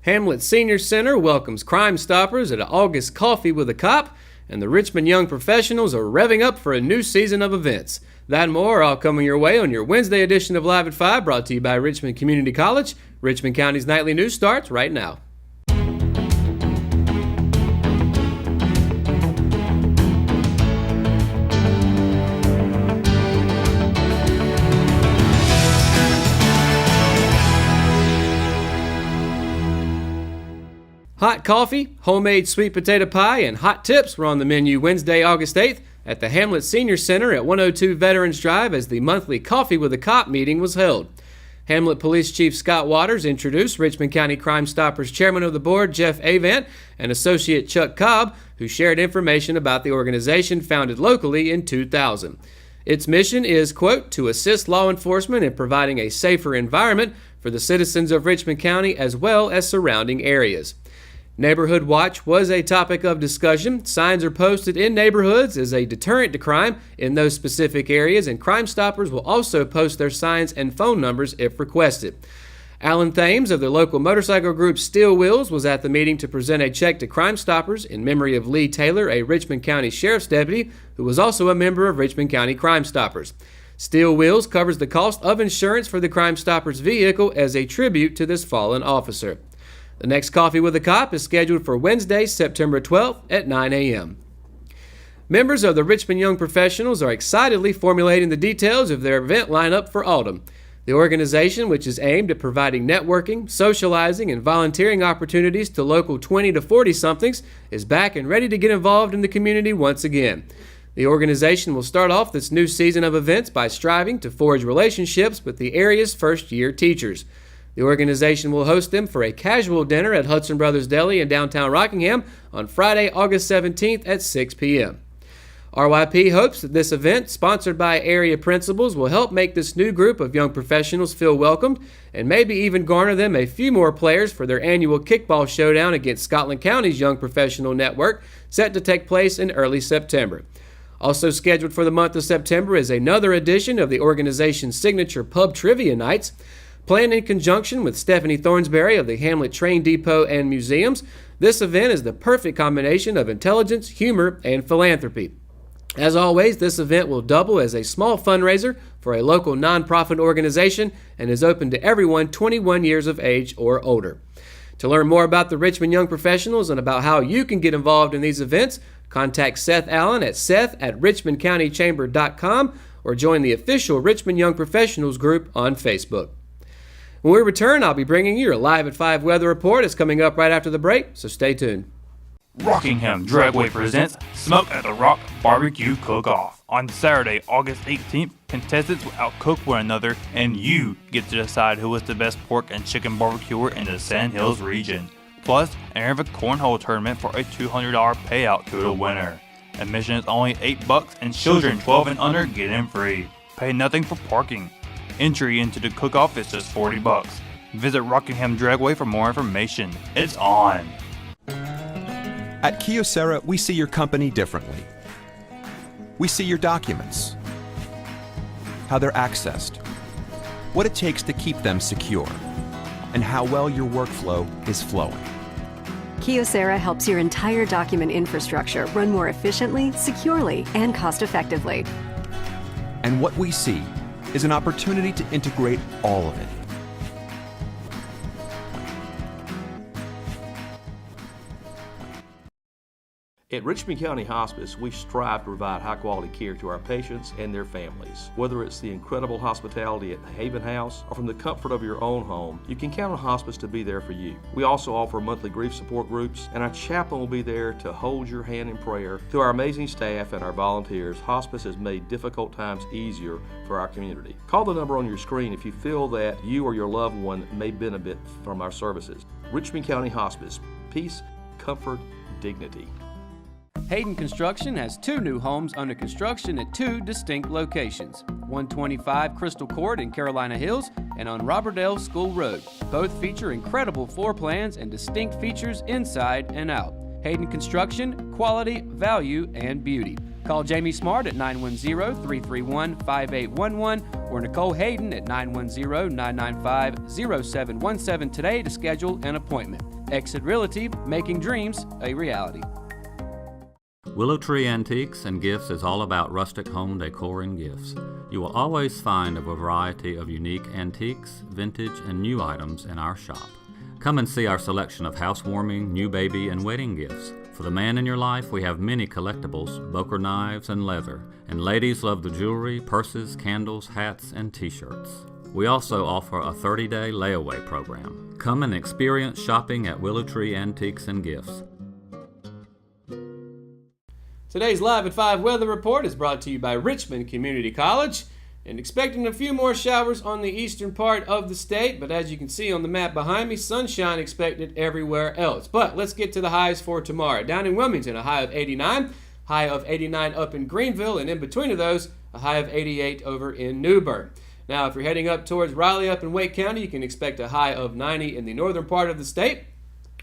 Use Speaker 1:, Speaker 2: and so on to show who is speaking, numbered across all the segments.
Speaker 1: Hamlet Senior Center welcomes Crime Stoppers at August Coffee with a Cop, and the Richmond Young Professionals are revving up for a new season of events. That and more all coming your way on your Wednesday edition of Live at 5, brought to you by Richmond Community College. Richmond County's nightly news starts right now. Hot coffee, homemade sweet potato pie, and hot tips were on the menu Wednesday, August 8th at the Hamlet Senior Center at 102 Veterans Drive as the monthly Coffee with a Cop meeting was held. Hamlet Police Chief Scott Waters introduced Richmond County Crime Stoppers Chairman of the Board Jeff Avant and Associate Chuck Cobb, who shared information about the organization founded locally in 2000. Its mission is, quote, to assist law enforcement in providing a safer environment for the citizens of Richmond County as well as surrounding areas. Neighborhood Watch was a topic of discussion. Signs are posted in neighborhoods as a deterrent to crime in those specific areas, and Crime Stoppers will also post their signs and phone numbers if requested. Alan Thames of the local motorcycle group Steel Wheels was at the meeting to present a check to Crime Stoppers in memory of Lee Taylor, a Richmond County Sheriff's deputy who was also a member of Richmond County Crime Stoppers. Steel Wheels covers the cost of insurance for the Crime Stoppers vehicle as a tribute to this fallen officer. The next Coffee with a Cop is scheduled for Wednesday, September 12th at 9 a.m. Members of the Richmond Young Professionals are excitedly formulating the details of their event lineup for autumn. The organization, which is aimed at providing networking, socializing, and volunteering opportunities to local 20 to 40-somethings, is back and ready to get involved in the community once again. The organization will start off this new season of events by striving to forge relationships with the area's first-year teachers. The organization will host them for a casual dinner at Hudson Brothers Deli in downtown Rockingham on Friday, August 17th at 6 p.m. RYP hopes that this event, sponsored by area principals, will help make this new group of young professionals feel welcomed and maybe even garner them a few more players for their annual kickball showdown against Scotland County's Young Professional Network, set to take place in early September. Also scheduled for the month of September is another edition of the organization's signature pub trivia nights. Planned in conjunction with Stephanie Thornsberry of the Hamlet Train Depot and Museums, this event is the perfect combination of intelligence, humor, and philanthropy. As always, this event will double as a small fundraiser for a local nonprofit organization and is open to everyone 21 years of age or older. To learn more about the Richmond Young Professionals and about how you can get involved in these events, contact Seth Allen at seth@richmondcountychamber.com or join the official Richmond Young Professionals group on Facebook. When we return, I'll be bringing you your Live at 5 weather report. It's coming up right after the break, so stay tuned.
Speaker 2: Rockingham Dragway presents Smoke at the Rock Barbecue Cook-Off. On Saturday, August 18th, contestants will outcook one another, and you get to decide who is the best pork and chicken barbecuer in the Sand Hills region. Plus, enter the cornhole tournament for a $200 payout to the winner. Admission is only $8 and children 12 and under get in free. Pay nothing for parking. Entry into the cook-off is just $40. Visit Rockingham Dragway for more information. It's on!
Speaker 3: At Kyocera, we see your company differently. We see your documents, how they're accessed, what it takes to keep them secure, and how well your workflow is flowing.
Speaker 4: Kyocera helps your entire document infrastructure run more efficiently, securely, and cost-effectively.
Speaker 3: And what we see is an opportunity to integrate all of it.
Speaker 5: At Richmond County Hospice, we strive to provide high-quality care to our patients and their families. Whether it's the incredible hospitality at the Haven House or from the comfort of your own home, you can count on hospice to be there for you. We also offer monthly grief support groups, and our chaplain will be there to hold your hand in prayer. Through our amazing staff and our volunteers, hospice has made difficult times easier for our community. Call the number on your screen if you feel that you or your loved one may benefit from our services. Richmond County Hospice. Peace, comfort, dignity.
Speaker 1: Hayden Construction has 2 new homes under construction at 2 distinct locations, 125 Crystal Court in Carolina Hills and on Robertdale School Road. Both feature incredible floor plans and distinct features inside and out. Hayden Construction, quality, value, and beauty. Call Jamie Smart at 910-331-5811 or Nicole Hayden at 910-995-0717 today to schedule an appointment.
Speaker 6: Exit Realty, making dreams a reality.
Speaker 7: Willow Tree Antiques and Gifts is all about rustic home decor and gifts. You will always find a variety of unique antiques, vintage, and new items in our shop. Come and see our selection of housewarming, new baby, and wedding gifts. For the man in your life, we have many collectibles, Boker knives, and leather. And ladies love the jewelry, purses, candles, hats, and t-shirts. We also offer a 30-day layaway program. Come and experience shopping at Willow Tree Antiques and Gifts.
Speaker 1: Today's Live at 5 weather report is brought to you by Richmond Community College. And expecting a few more showers on the eastern part of the state, but as you can see on the map behind me, sunshine expected everywhere else. But let's get to the highs for tomorrow. Down in Wilmington, a high of 89, high of 89 up in Greenville, and in between of those, a high of 88 over in New Bern. Now, if you're heading up towards Raleigh up in Wake County, you can expect a high of 90 in the northern part of the state.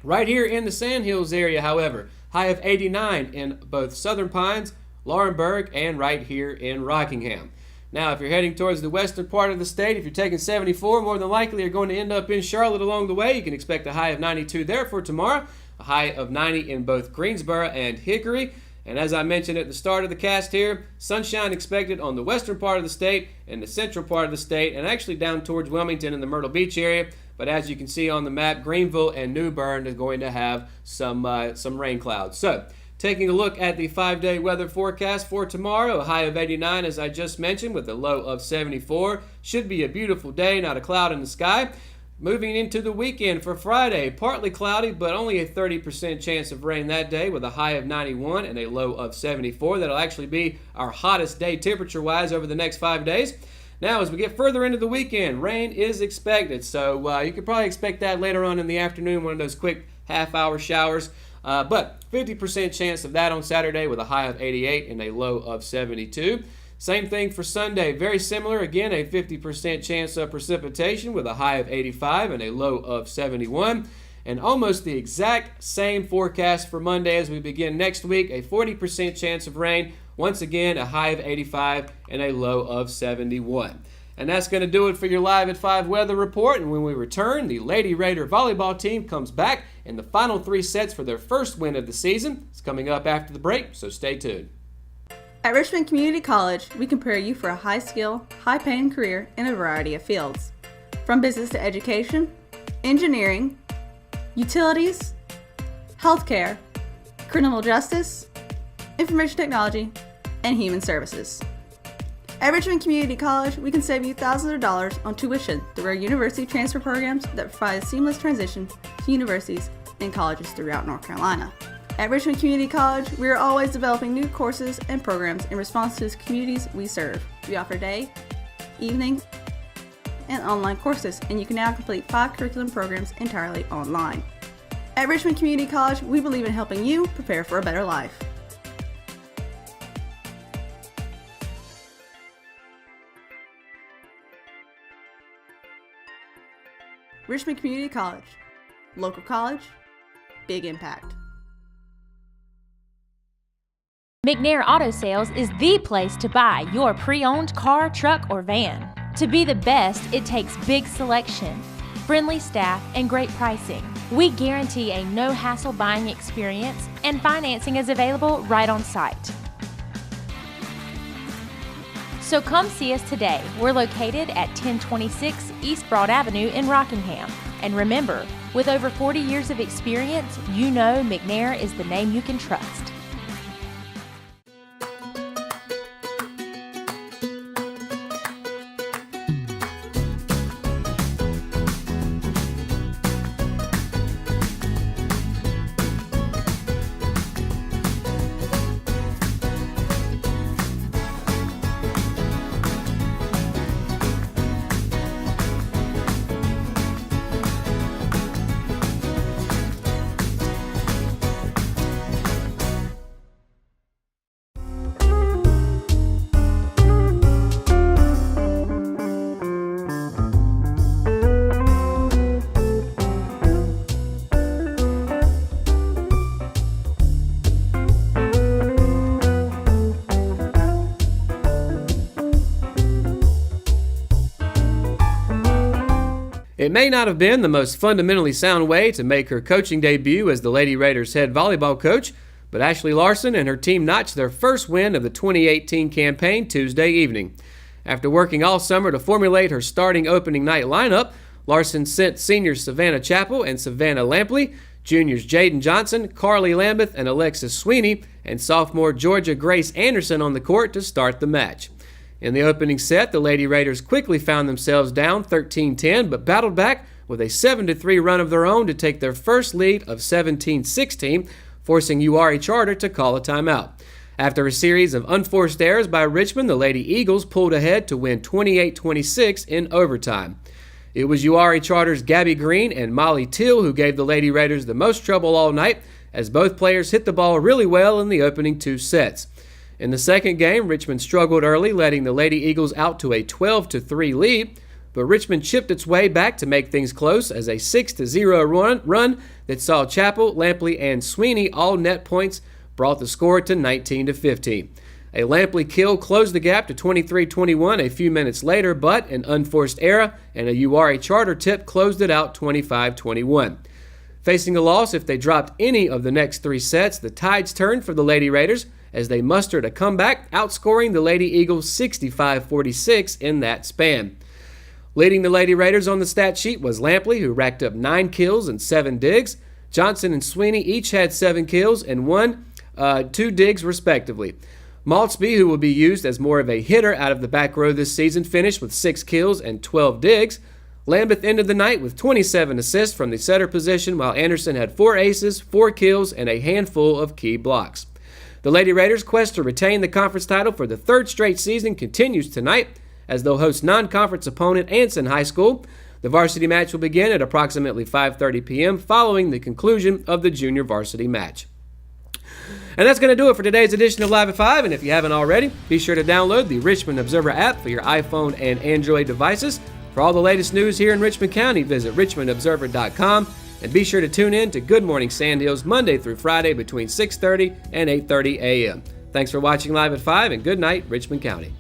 Speaker 1: Right here in the Sandhills area, however, high of 89 in both Southern Pines, Laurinburg, and right here in Rockingham. Now, if you're heading towards the western part of the state, if you're taking 74, more than likely you're going to end up in Charlotte along the way. You can expect a high of 92 there for tomorrow, a high of 90 in both Greensboro and Hickory. And as I mentioned at the start of the cast here, sunshine expected on the western part of the state and the central part of the state, and actually down towards Wilmington and the Myrtle Beach area. But as you can see on the map, Greenville and New Bern is going to have some rain clouds. So, taking a look at the 5-day weather forecast for tomorrow, a high of 89 as I just mentioned with a low of 74. Should be a beautiful day, not a cloud in the sky. Moving into the weekend for Friday, partly cloudy but only a 30% chance of rain that day with a high of 91 and a low of 74. That'll actually be our hottest day temperature-wise over the next 5 days. Now, as we get further into the weekend, rain is expected, so you could probably expect that later on in the afternoon, one of those quick half-hour showers. But 50% chance of that on Saturday with a high of 88 and a low of 72. Same thing for Sunday, very similar. Again, a 50% chance of precipitation with a high of 85 and a low of 71. And almost the exact same forecast for Monday as we begin next week, a 40% chance of rain. Once again, a high of 85 and a low of 71. And that's going to do it for your Live at 5 weather report. And when we return, the Lady Raider volleyball team comes back in the final 3 sets for their first win of the season. It's coming up after the break, so stay tuned.
Speaker 8: At Richmond Community College, we can prepare you for a high-skill, high-paying career in a variety of fields. From business to education, engineering, utilities, healthcare, criminal justice, information technology, and human services. At Richmond Community College, we can save you thousands of dollars on tuition through our university transfer programs that provide a seamless transition to universities and colleges throughout North Carolina. At Richmond Community College, we are always developing new courses and programs in response to the communities we serve. We offer day, evening, and online courses, and you can now complete 5 curriculum programs entirely online. At Richmond Community College, we believe in helping you prepare for a better life. Richmond Community College. Local college, big impact.
Speaker 9: McNair Auto Sales is the place to buy your pre-owned car, truck, or van. To be the best, it takes big selection, friendly staff, and great pricing. We guarantee a no-hassle buying experience, and financing is available right on site. So come see us today. We're located at 1026 East Broad Avenue in Rockingham. And remember, with over 40 years of experience, you know McNair is the name you can trust.
Speaker 1: It may not have been the most fundamentally sound way to make her coaching debut as the Lady Raiders head volleyball coach, but Ashley Larson and her team notched their first win of the 2018 campaign Tuesday evening. After working all summer to formulate her starting opening night lineup, Larson sent seniors Savannah Chappell and Savannah Lampley, juniors Jaden Johnson, Carly Lambeth, and Alexis Sweeney, and sophomore Georgia Grace Anderson on the court to start the match. In the opening set, the Lady Raiders quickly found themselves down 13-10, but battled back with a 7-3 run of their own to take their first lead of 17-16, forcing URI Charter to call a timeout. After a series of unforced errors by Richmond, the Lady Eagles pulled ahead to win 28-26 in overtime. It was URI Charter's Gabby Green and Molly Till who gave the Lady Raiders the most trouble all night, as both players hit the ball really well in the opening two sets. In the second game, Richmond struggled early, letting the Lady Eagles out to a 12-3 lead, but Richmond chipped its way back to make things close as a 6-0 run that saw Chappell, Lampley, and Sweeney all net points brought the score to 19-15. A Lampley kill closed the gap to 23-21 a few minutes later, but an unforced error and a URI Charter tip closed it out 25-21. Facing a loss if they dropped any of the next three sets, the tides turned for the Lady Raiders as they mustered a comeback, outscoring the Lady Eagles 65-46 in that span. Leading the Lady Raiders on the stat sheet was Lampley, who racked up 9 kills and 7 digs. Johnson and Sweeney each had 7 kills and 2 digs respectively. Maltzby, who will be used as more of a hitter out of the back row this season, finished with 6 kills and 12 digs. Lambeth ended the night with 27 assists from the setter position, while Anderson had 4 aces, 4 kills, and a handful of key blocks. The Lady Raiders' quest to retain the conference title for the third straight season continues tonight as they'll host non-conference opponent Anson High School. The varsity match will begin at approximately 5:30 p.m. following the conclusion of the junior varsity match. And that's going to do it for today's edition of Live at 5, and if you haven't already, be sure to download the Richmond Observer app for your iPhone and Android devices. For all the latest news here in Richmond County, visit richmondobserver.com. And be sure to tune in to Good Morning Sandhills Monday through Friday between 6:30 and 8:30 a.m. Thanks for watching Live at 5, and good night, Richmond County.